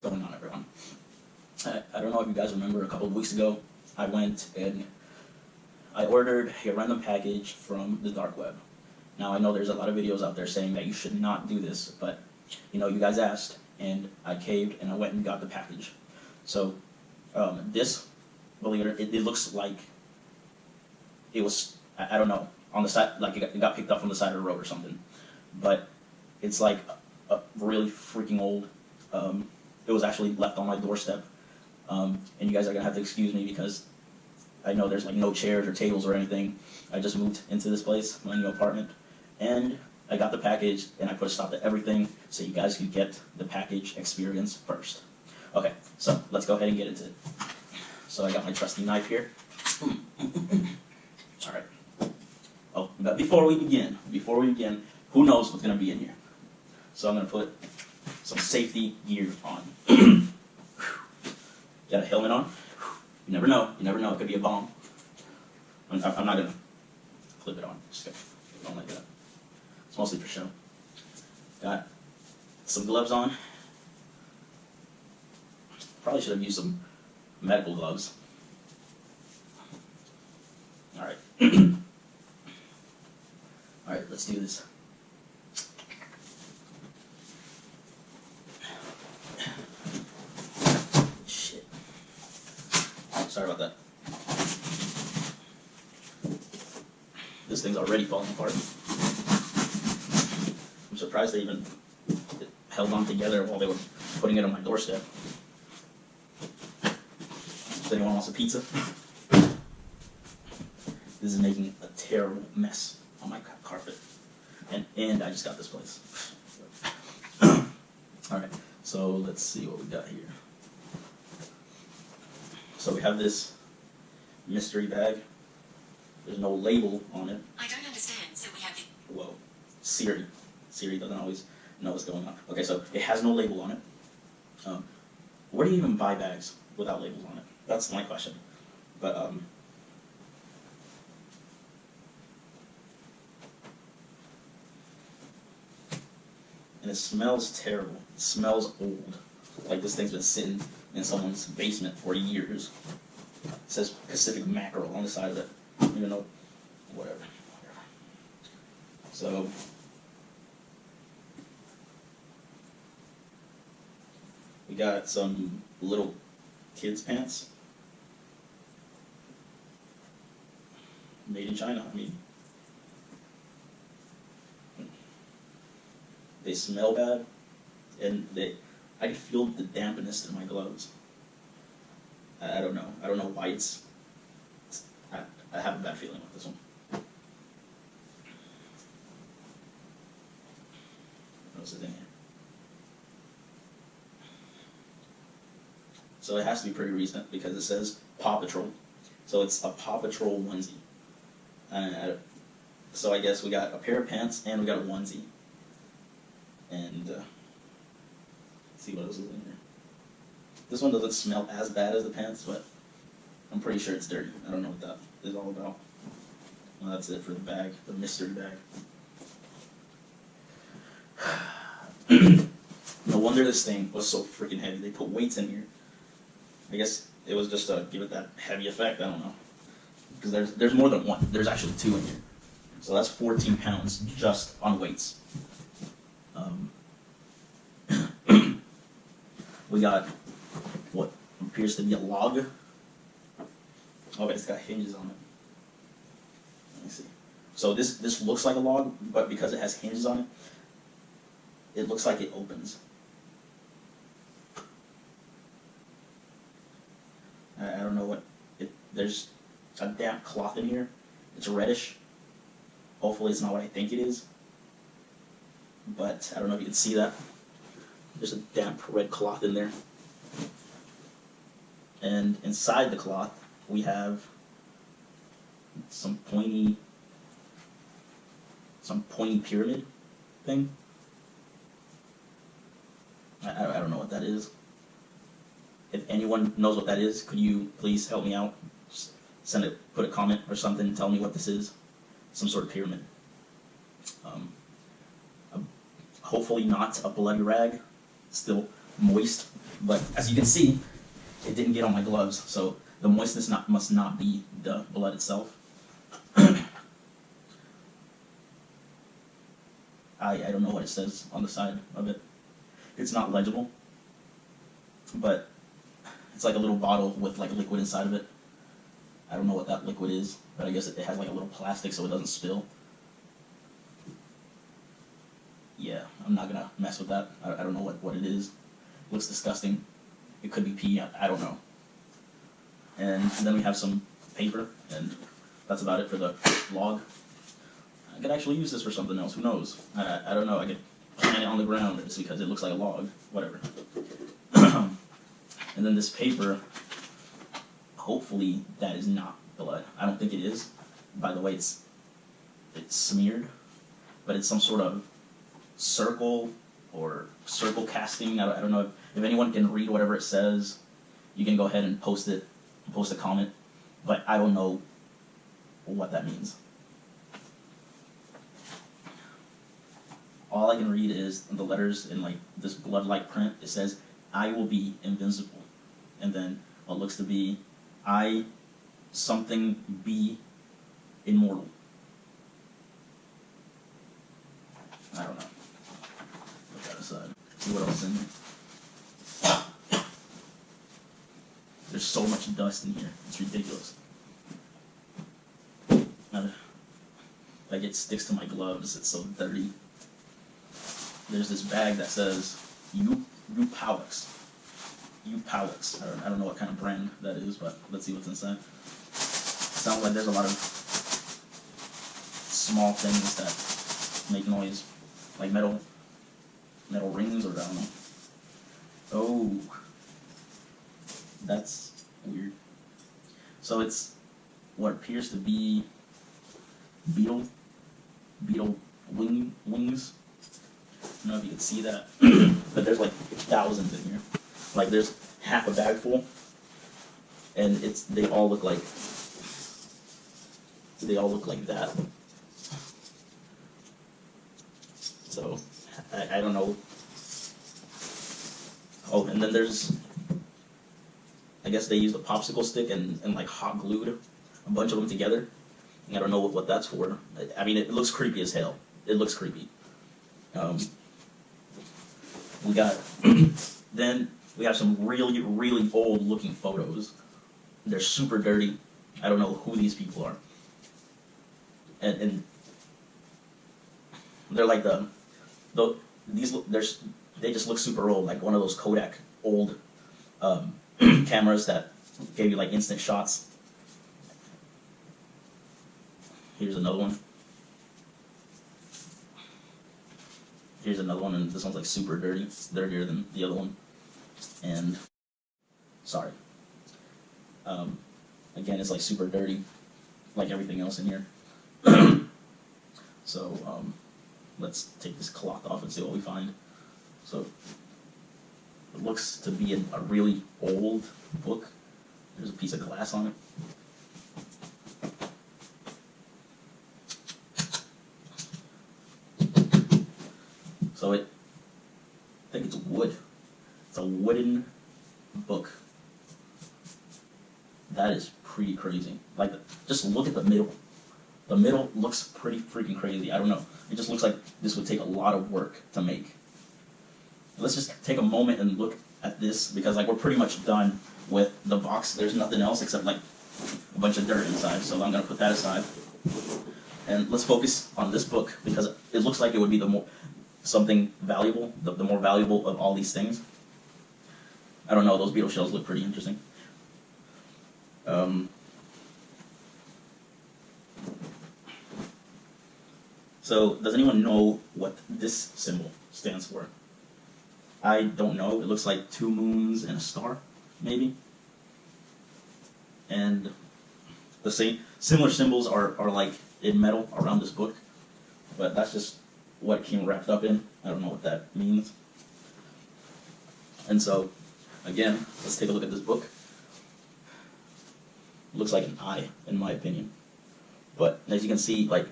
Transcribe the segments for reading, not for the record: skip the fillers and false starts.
Going on, everyone? I don't know if you guys remember, a couple of weeks ago, I went and I ordered a random package from the dark web. Now, I know there's a lot of videos out there saying that you should not do this, but, you guys asked, and I caved, and I went and got the package. So, this, believe it or not, it looks like it was, I don't know, on the side, like it got picked up from the side of the road or something. But it's like a really freaking old. It was actually left on my doorstep, and you guys are gonna have to excuse me because I know there's like no chairs or tables or anything. I just moved into this place, my new apartment, and I got the package and I put a stop to everything so you guys could get the package experience first. Okay, so let's go ahead and get into it. So I got my trusty knife here. All right. Oh, but before we begin, who knows what's gonna be in here? So I'm gonna put some safety gear on. Got a helmet on. You never know. It could be a bomb. I'm not gonna clip it on. Just gonna leave it on like that. It's mostly for show. Got some gloves on. Probably should have used some medical gloves. All right. All right. Let's do this. Sorry about that. This thing's already falling apart. I'm surprised they even held on together while they were putting it on my doorstep. If anyone wants a pizza? This is making a terrible mess on my carpet. And I just got this place. Alright, so let's see what we got here. So we have this mystery bag. There's no label on it. I don't understand, so we have the... Whoa. Siri. Siri doesn't always know what's going on. Okay, so it has no label on it. Where do you even buy bags without labels on it? That's my question. But, and it smells terrible. It smells old. Like this thing's been sitting in someone's basement for years. It says Pacific Mackerel on the side of it. Even though, whatever. So, we got some little kids' pants. Made in China, I mean. They smell bad, and I can feel the dampness in my gloves. I don't know. I don't know why I have a bad feeling with this one. What else is in here? So it has to be pretty recent because it says Paw Patrol. So it's a Paw Patrol onesie. So I guess we got a pair of pants and we got a onesie. And let's see what else is in here. This one doesn't smell as bad as the pants, but I'm pretty sure it's dirty. I don't know what that is all about. Well, that's it for the bag, the mystery bag. No wonder this thing was so freaking heavy. They put weights in here. I guess it was just to give it that heavy effect. I don't know. Because there's more than one. There's actually two in here. So that's 14 pounds just on weights. We got what appears to be a log. Oh, it's got hinges on it. Let me see. So this looks like a log, but because it has hinges on it, it looks like it opens. I don't know what there's a damp cloth in here. It's reddish. Hopefully it's not what I think it is. But I don't know if you can see that. There's a damp red cloth in there. And inside the cloth, we have some pointy pyramid thing. I don't know what that is. If anyone knows what that is, could you please help me out? Just put a comment or something, tell me what this is. Some sort of pyramid. Hopefully not a bloody rag. Still moist, but as you can see, it didn't get on my gloves, so the moistness must not be the blood itself. I don't know what it says on the side of it. It's not legible, but it's like a little bottle with like liquid inside of it. I don't know what that liquid is, but I guess it has like a little plastic so it doesn't spill. Yeah, I'm not gonna mess with that. I don't know what it is. It looks disgusting. It could be pee, I don't know. And then we have some paper, and that's about it for the log. I could actually use this for something else, who knows? I don't know, I could plant it on the ground just because it looks like a log, whatever. And then this paper, hopefully that is not blood. I don't think it is. By the way, it's smeared, but it's some sort of circle or circle casting. I don't know if anyone can read whatever it says. You can go ahead and post a comment, but I don't know what that means. All I can read is the letters in like this blood-like print. It says, "I will be invincible," and then what looks to be, "I something be immortal." I don't know. Put that aside. See what else is in here. There's so much dust in here. It's ridiculous. Like it sticks to my gloves. It's so dirty. There's this bag that says Upalex. Upalex. I don't know what kind of brand that is, but let's see what's inside. Sounds like there's a lot of small things that make noise, like metal rings, or I don't know. Oh, that's weird. So it's what appears to be beetle wings. I don't know if you can see that, but there's like thousands in here. Like there's half a bag full, and they all look like that. So I don't know. Oh, and then there's, I guess they used a popsicle stick and like hot glued a bunch of them together. I don't know what that's for. I mean, it looks creepy as hell. It looks creepy. We got, then we have some really, really old looking photos. They're super dirty. I don't know who these people are. And they're like they just look super old, like one of those Kodak old cameras that gave you like instant shots. Here's another one. Here's another one, and this one's like super dirty. It's dirtier than the other one. And sorry. Again, it's like super dirty, like everything else in here. So let's take this cloth off and see what we find. So it looks to be a really old book. There's a piece of glass on it. So I think it's wood. It's a wooden book. That is pretty crazy. Like, just look at the middle. The middle looks pretty freaking crazy. I don't know. It just looks like this would take a lot of work to make. Let's just take a moment and look at this, because like we're pretty much done with the box. There's nothing else except like a bunch of dirt inside. So I'm gonna put that aside. And let's focus on this book, because it looks like it would be something valuable, the more valuable of all these things. I don't know, those beetle shells look pretty interesting. So, does anyone know what this symbol stands for? I don't know. It looks like 2 moons and a star, maybe. And the similar symbols are like in metal around this book, but that's just what it came wrapped up in. I don't know what that means. And so, again, let's take a look at this book. It looks like an eye, in my opinion. But as you can see, like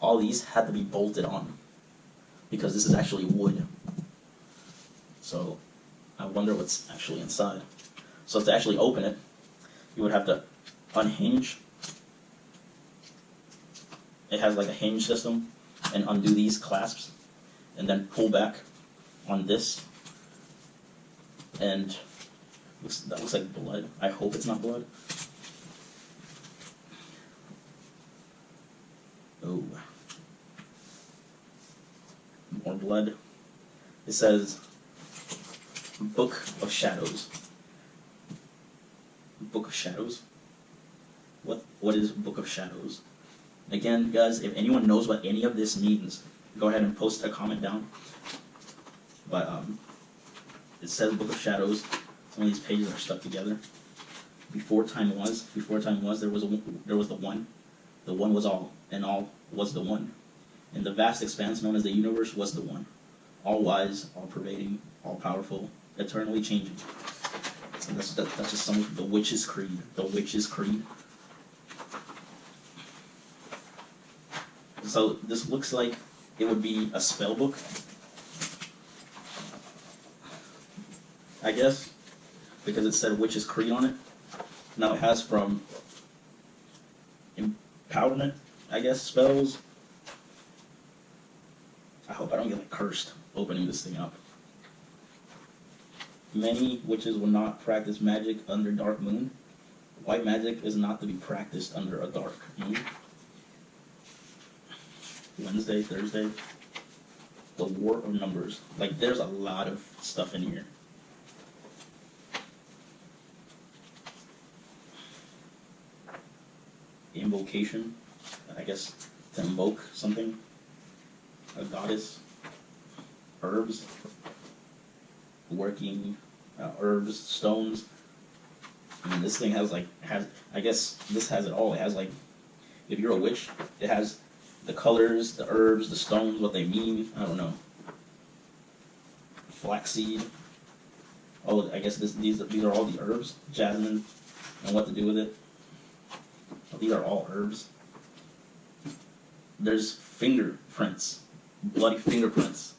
all these had to be bolted on, because this is actually wood. So I wonder what's actually inside. So to actually open it, you would have to unhinge. It has like a hinge system, and undo these clasps, and then pull back on this. And that looks like blood. I hope it's not blood. Oh. More blood. It says Book of Shadows. Book of Shadows? What is Book of Shadows? Again, guys, if anyone knows what any of this means, go ahead and post a comment down. But it says Book of Shadows. Some of these pages are stuck together. Before time was, there was the One. The One was all, and all was the One. And the vast expanse known as the universe was the One. All wise, all pervading, all powerful, eternally changing. And that's just some of the Witch's Creed. The Witch's Creed. So this looks like it would be a spell book, I guess, because it said Witch's Creed on it. Now it has from empowerment, I guess, spells. I hope I don't get like cursed opening this thing up. Many witches will not practice magic under dark moon. White magic is not to be practiced under a dark moon. Wednesday, Thursday. The War of Numbers. Like, there's a lot of stuff in here. Invocation. I guess to invoke something. A goddess. Herbs. Working herbs, stones. I mean, this thing has I guess this has it all. It has like, if you're a witch, it has the colors, the herbs, the stones, what they mean. I don't know. Flaxseed. Oh, I guess these are all the herbs. Jasmine, and what to do with it. Oh, these are all herbs. There's fingerprints, bloody fingerprints,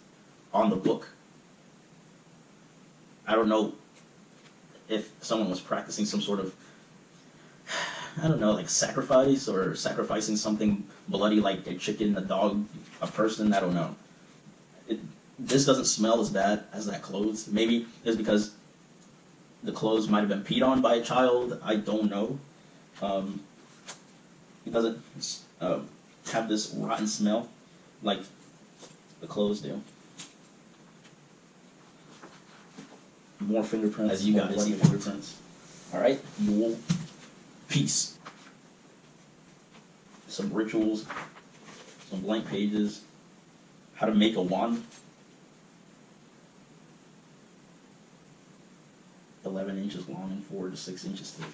on the book. I don't know if someone was practicing some sort of, I don't know, like sacrifice, or sacrificing something bloody like a chicken, a dog, a person, I don't know. This doesn't smell as bad as that clothes. Maybe it's because the clothes might have been peed on by a child, I don't know. It doesn't have this rotten smell like the clothes do. More fingerprints, as you guys see fingerprints. Alright, Yule, peace. Some rituals, some blank pages, how to make a wand. 11 inches long and 4 to 6 inches thick.